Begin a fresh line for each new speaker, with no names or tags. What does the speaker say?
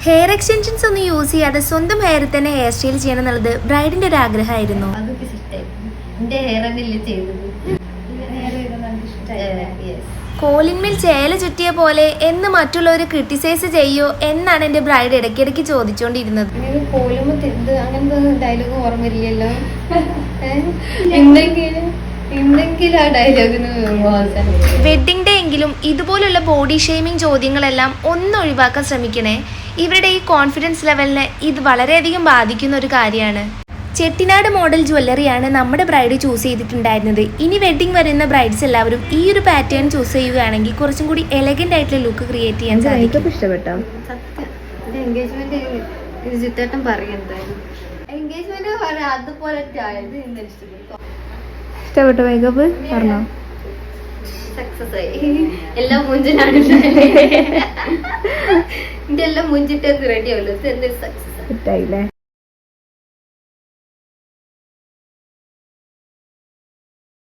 Hair extensions ഒന്നും use ചെയ്യാതെ സ്വന്തം ഹെയറിൽ തന്നെ ഹെയർ സ്റ്റൈൽ ചെയ്യണം എന്നുള്ളത് ബ്രൈഡിന്റെ ഒരു ആഗ്രഹമായിരുന്നു.
അതൊക്കെ ഇഷ്ടമായി. എന്റെ ഹെയർ തന്നെ ചെയ്തത്.
കോലിന്മേൽ ചേല ചുറ്റിയ പോലെ എന്ന് മറ്റുള്ളവർ ക്രിട്ടിസൈസ് ചെയ്യോ എന്നാണ് എന്റെ ബ്രൈഡ് ഇടയ്ക്കിടയ്ക്ക് ചോദിച്ചുകൊണ്ടിരുന്നത്.
അങ്ങനത്തെ ഡയലോഗ് ഓർമ്മയില്ലല്ലോ. എന്തെങ്കിലും ആ ഡയലോഗിന്
വെഡിങ് ഡേ എങ്കിലും ഇതുപോലുള്ള ബോഡി ഷെയ്മിങ് ചോദ്യങ്ങളെല്ലാം ഒന്ന് ഒഴിവാക്കാൻ ശ്രമിക്കണേ. ഇവരുടെ ഈ കോൺഫിഡൻസ് ലെവലിനെ ഇത് വളരെയധികം ബാധിക്കുന്ന ഒരു കാര്യമാണ്. ചെട്ടിനാട് മോഡൽ ജ്വല്ലറിയാണ് നമ്മുടെ ബ്രൈഡ് ചൂസ് ചെയ്തിട്ടുണ്ടായിരുന്നത്. ഇനി വെഡിങ് വരുന്ന ബ്രൈഡ്സ് എല്ലാവരും ഈ ഒരു പാറ്റേൺ ചൂസ് ചെയ്യുകയാണെങ്കിൽ കുറച്ചും കൂടി എലഗന്റ് ആയിട്ടുള്ള ലുക്ക് ക്രിയേറ്റ് ചെയ്യാൻ സാധിക്കും.
ഇഷ്ടപ്പെട്ടോ? എൻഗേജ്മെന്റ് ജിത്തേട്ടൻ പറയുന്നത് എൻഗേജ്മെന്റ് അതുപോലെ
ഇഷ്ടപ്പെട്ടോ മേക്കപ്പ്? പറഞ്ഞോ.
സക്സസ് ആയി. എല്ലാം മുഞ്ചിനാണ്. എന്റെ എല്ലാം മുഞ്ചിട്ട് റെഡി ആവല്ലോ. സക്സസ്
സെറ്റായില്ലേ?